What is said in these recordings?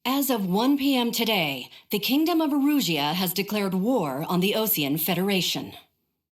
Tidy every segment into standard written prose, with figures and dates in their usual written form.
As of 1 p.m. today, the Kingdom of Erusia has declared war on the Osean Federation.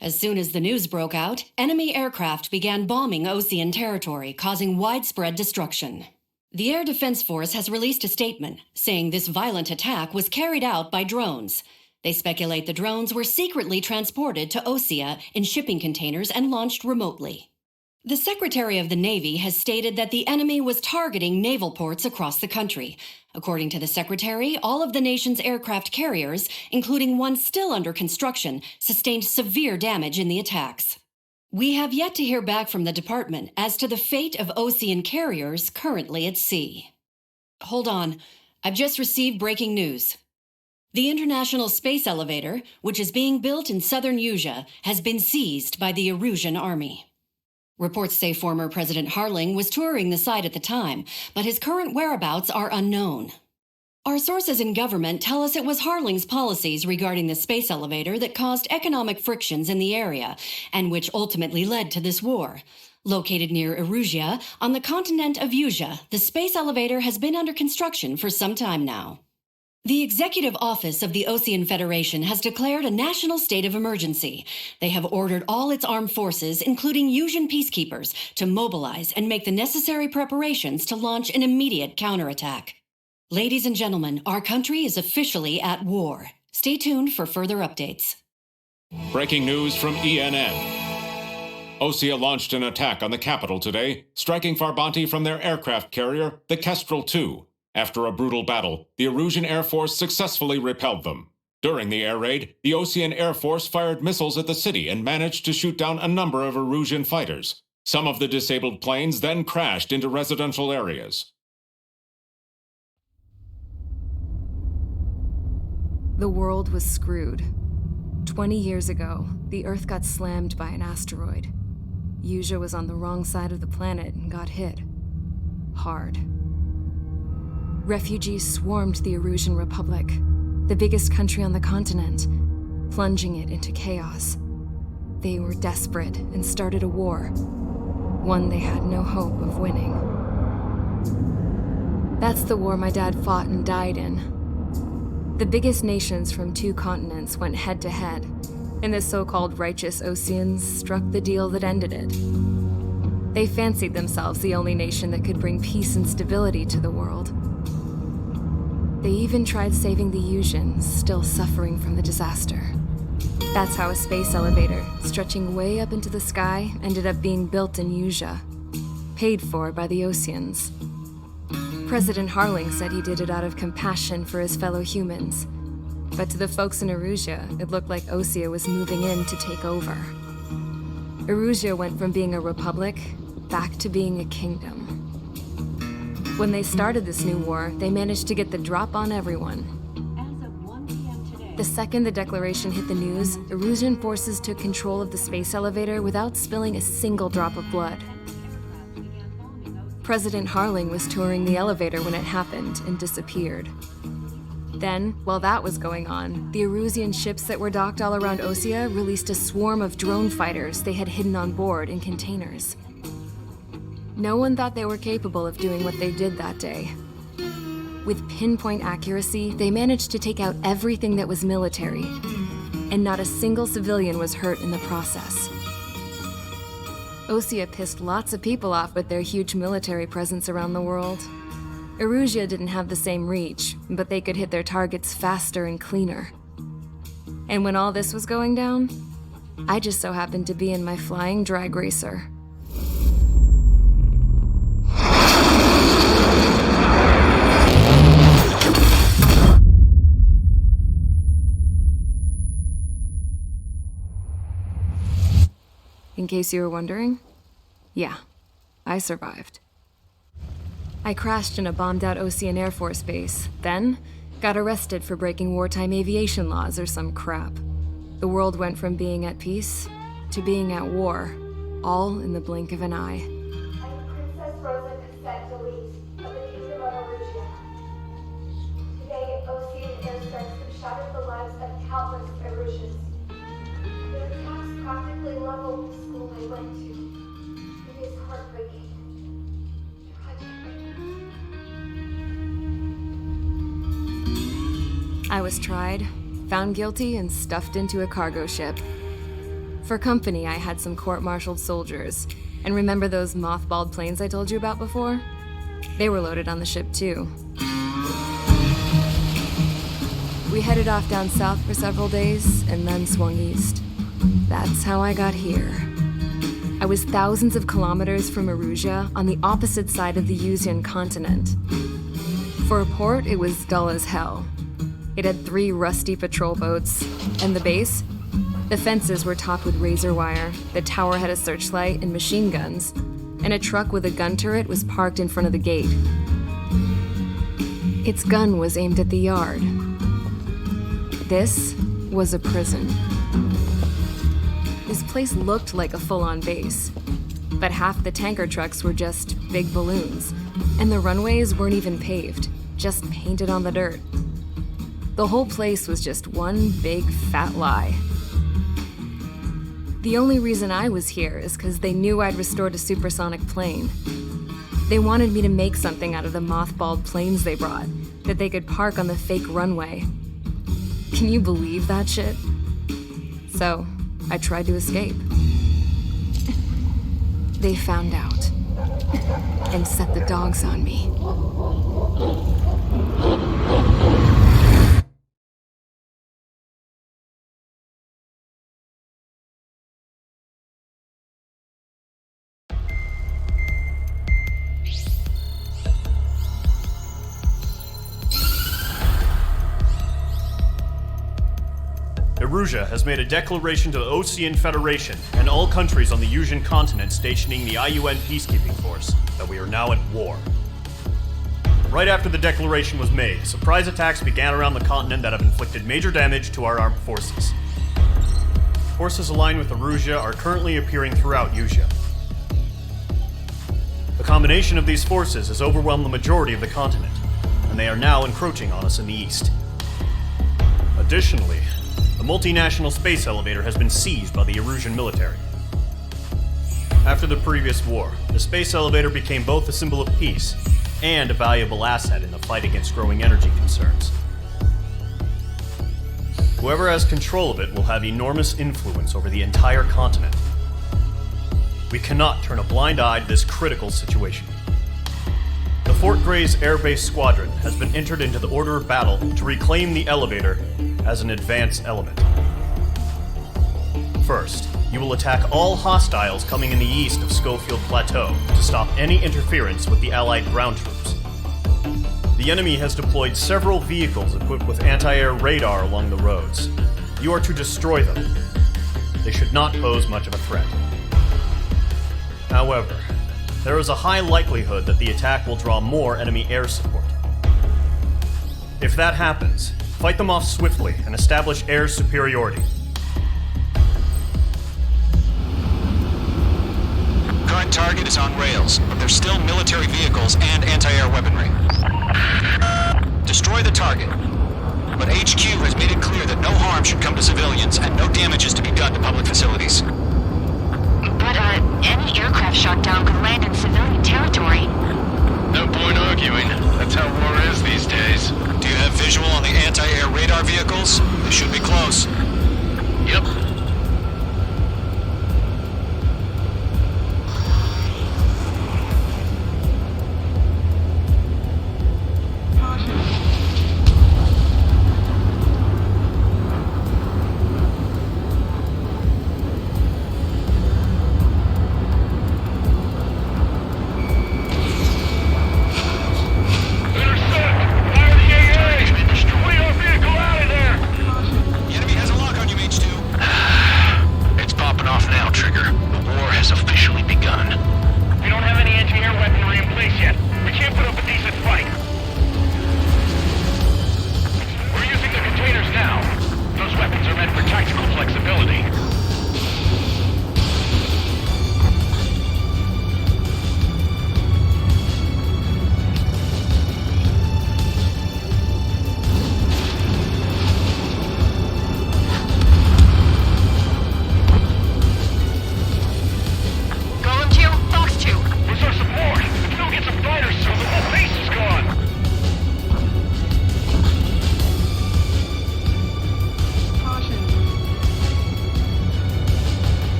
As soon as the news broke out, enemy aircraft began bombing Osean territory, causing widespread destruction. The Air Defense Force has released a statement saying this violent attack was carried out by drones. They speculate the drones were secretly transported to Osea in shipping containers and launched remotely. The Secretary of the Navy has stated that the enemy was targeting naval ports across the country. According to the Secretary, all of the nation's aircraft carriers, including one still under construction, sustained severe damage in the attacks. We have yet to hear back from the department as to the fate of Osean carriers currently at sea. Hold on, I've just received breaking news. The International Space Elevator, which is being built in southern Usea, has been seized by the Erusian army. Reports say former President Harling was touring the site at the time, but his current whereabouts are unknown. Our sources in government tell us it was Harling's policies regarding the space elevator that caused economic frictions in the area, and which ultimately led to this war. Located near Erusia, on the continent of Usea, the space elevator has been under construction for some time now. The Executive Office of the Osean Federation has declared a national state of emergency. They have ordered all its armed forces, including Usian peacekeepers, to mobilize and make the necessary preparations to launch an immediate counterattack. Ladies and gentlemen, our country is officially at war. Stay tuned for further updates. Breaking news from ENN. Osea launched an attack on the capital today, striking Farbanti from their aircraft carrier, the Kestrel II. After a brutal battle, the Erusian Air Force successfully repelled them. During the air raid, the Osean Air Force fired missiles at the city and managed to shoot down a number of Erusian fighters. Some of the disabled planes then crashed into residential areas. The world was screwed. 20 years ago, the Earth got slammed by an asteroid. Usea was on the wrong side of the planet and got hit. Hard. Refugees swarmed the Erusian Republic, the biggest country on the continent, plunging it into chaos. They were desperate and started a war, one they had no hope of winning. That's the war my dad fought and died in. The biggest nations from 2 continents went head-to-head, and the so-called righteous Oseans struck the deal that ended it. They fancied themselves the only nation that could bring peace and stability to the world. They even tried saving the Usians, still suffering from the disaster. That's how a space elevator, stretching way up into the sky, ended up being built in Usea, paid for by the Oseans. President Harling said he did it out of compassion for his fellow humans. But to the folks in Erusia, it looked like Osea was moving in to take over. Erusia went from being a republic back to being a kingdom. When they started this new war, they managed to get the drop on everyone. As of 1 p.m. today, The second the declaration hit the news, Erusian forces took control of the space elevator without spilling a single drop of blood. President Harling was touring the elevator when it happened and disappeared. Then, while that was going on, the Erusian ships that were docked all around Osea released a swarm of drone fighters they had hidden on board in containers. No one thought they were capable of doing what they did that day. With pinpoint accuracy, they managed to take out everything that was military, and not a single civilian was hurt in the process. Osea pissed lots of people off with their huge military presence around the world. Erusia didn't have the same reach, but they could hit their targets faster and cleaner. And when all this was going down, I just so happened to be in my flying drag racer. In case you were wondering, yeah, I survived. I crashed in a bombed-out Osean Air Force base, then got arrested for breaking wartime aviation laws or some crap. The world went from being at peace to being at war, all in the blink of an eye. I'm Princess Rosa Cassette Delete of the Kingdom of Erusia. Today, Osean airstrikes have shattered the lives of countless Erusians. The attacks practically leveled the school I went to. It is heartbreaking. Tragic. I was tried, found guilty, and stuffed into a cargo ship. For company, I had some court-martialed soldiers. And remember those mothballed planes I told you about before? They were loaded on the ship too. We headed off down south for several days, and then swung east. That's how I got here. I was thousands of kilometers from Erusia, on the opposite side of the Yuzian continent. For a port, it was dull as hell. It had 3 rusty patrol boats, and the base? The fences were topped with razor wire, the tower had a searchlight and machine guns, and a truck with a gun turret was parked in front of the gate. Its gun was aimed at the yard. This was a prison. This place looked like a full-on base, but half the tanker trucks were just big balloons, and the runways weren't even paved, just painted on the dirt. The whole place was just one big fat lie. The only reason I was here is because they knew I'd restored a supersonic plane. They wanted me to make something out of the mothballed planes they brought, that they could park on the fake runway. Can you believe that shit? So, I tried to escape. They found out, and set the dogs on me. Erusia has made a declaration to the Osean Federation and all countries on the Yuzian continent stationing the IUN peacekeeping force that we are now at war. Right after the declaration was made, surprise attacks began around the continent that have inflicted major damage to our armed forces. Forces aligned with Erusia are currently appearing throughout Yusia. The combination of these forces has overwhelmed the majority of the continent, and they are now encroaching on us in the east. Additionally, the multinational space elevator has been seized by the Erusian military. After the previous war, the space elevator became both a symbol of peace and a valuable asset in the fight against growing energy concerns. Whoever has control of it will have enormous influence over the entire continent. We cannot turn a blind eye to this critical situation. The Fort Gray's Air Base Squadron has been entered into the order of battle to reclaim the elevator as an advance element. First, you will attack all hostiles coming in the east of Schofield Plateau to stop any interference with the Allied ground troops. The enemy has deployed several vehicles equipped with anti-air radar along the roads. You are to destroy them. They should not pose much of a threat. However, there is a high likelihood that the attack will draw more enemy air support. If that happens, fight them off swiftly and establish air superiority. Current target is on rails, but there's still military vehicles and anti-air weaponry. Destroy the target, but HQ has made it clear that no harm should come to civilians and no damage is to be done to public facilities. But, any aircraft shot down could land in civilian territory. No point arguing. That's how war is these days. Do you have visual on the anti-air radar vehicles? They should be close. Yep.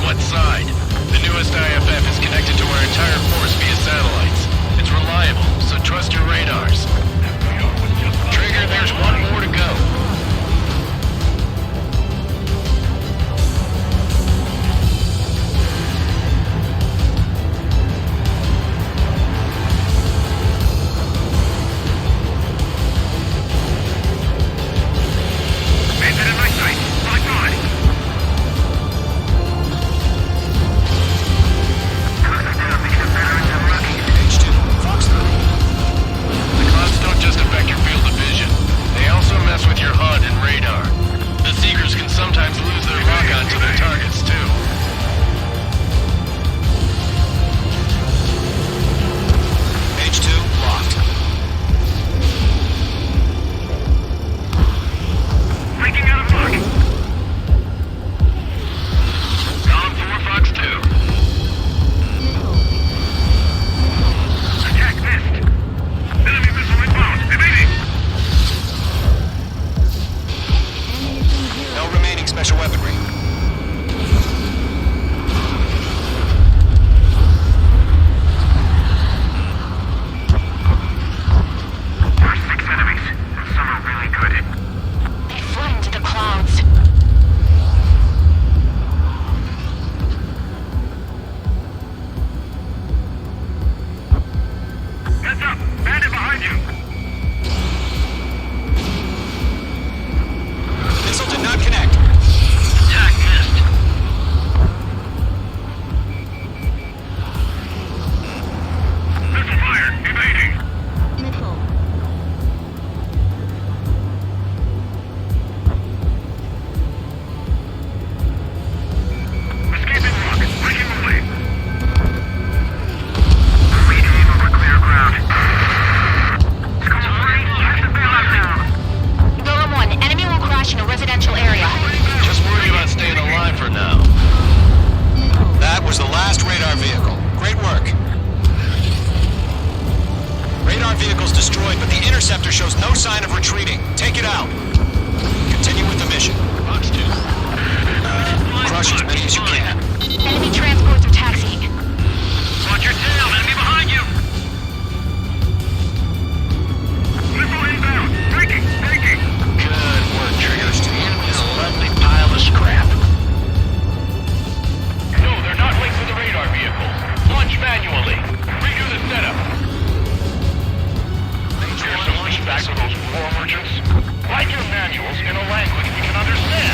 What side? The newest IFF is connected to our entire force via satellites. It's reliable, so trust your radars. Trigger, there's one more to go. Interceptor shows no sign of retreating. Take it out. Continue with the mission. Crush as many as you can. Enemy transports are taxiing. Watch your tail! Enemy behind you! Missile inbound! Breaking! Breaking! Good work, Triggers. The enemy is a lovely pile of scrap. No, they're not linked to the radar vehicles. Launch manually. Redo the setup. Here's some feedback to those war merchants. Write your manuals in a language we can understand.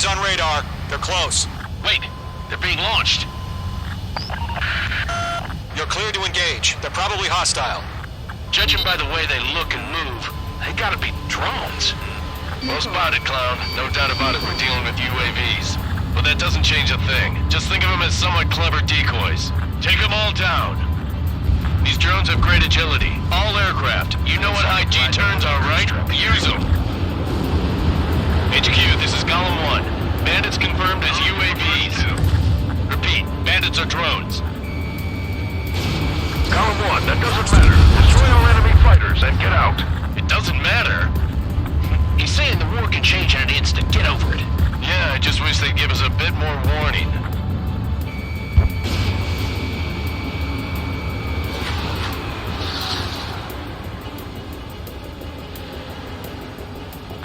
Enemies on radar. They're close. Wait, they're being launched. You're clear to engage. They're probably hostile. Judging by the way they look and move, they gotta be drones. Well spotted, clown. No doubt about it, we're dealing with UAVs. But that doesn't change a thing. Just think of them as somewhat clever decoys. Take them all down. These drones have great agility. All aircraft. You know what high G-turns are, right? Use them. HQ, this is Column 1. Bandits confirmed as UAVs. Repeat, bandits are drones. Column 1, that doesn't matter. Destroy all enemy fighters and get out. It doesn't matter. He's saying the war can change in an instant. Get over it. Yeah, I just wish they'd give us a bit more warning.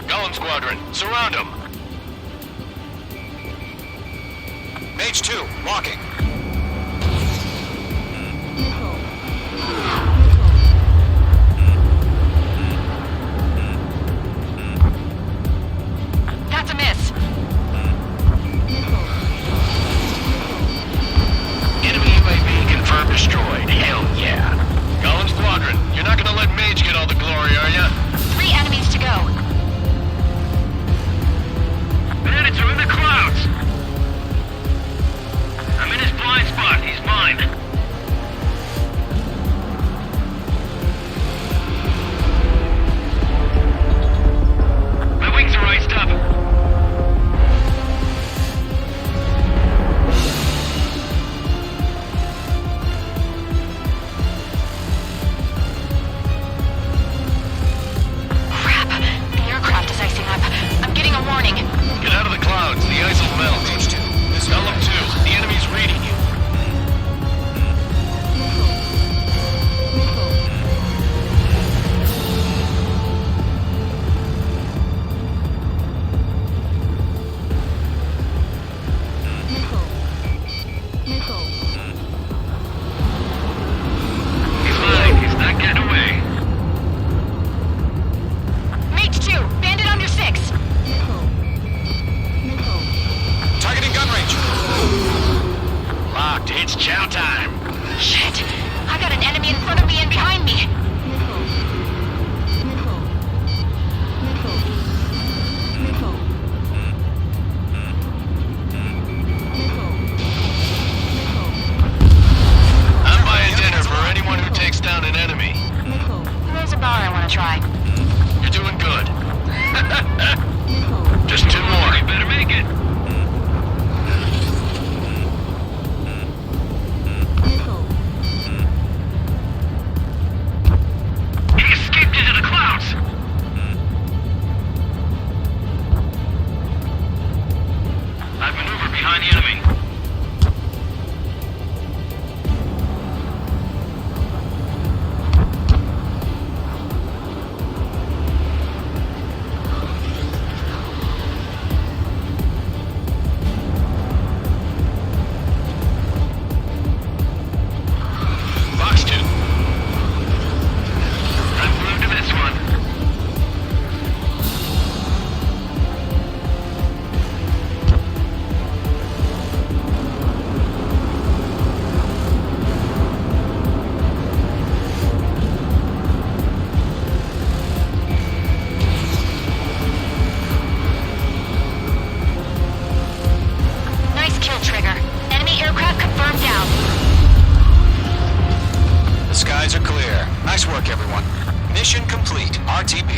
Golem Squadron, surround them! Mage 2, walking. That's a miss. Enemy UAV confirmed destroyed. Hell yeah. Golem Squadron, you're not gonna let Mage get all the glory, are ya? 3 enemies to go. Bandits are in the clouds. I'm in his blind spot. He's mine. My wings are iced up. Crap. The aircraft is icing up. I'm getting a warning. Get out of the clouds, the ice will melt. Mage 2. This Golem 2, the enemy's reading you. He's mine. He's not getting away. Mage 2, bandit on your 6. targeting gun range. Locked, it's chow time. Shit. I got an enemy in front of me and behind me. I'm buying dinner for anyone who takes down an enemy. There's a bar I want to try. You're doing good. Just 2 more. You better make it. He escaped into the clouds. I've maneuvered behind the enemy. Box 2. I'm glued to this one. Nice kill, Trigger. Enemy aircraft confirmed down. The skies are clear. Nice work, everyone. Mission complete. RTB.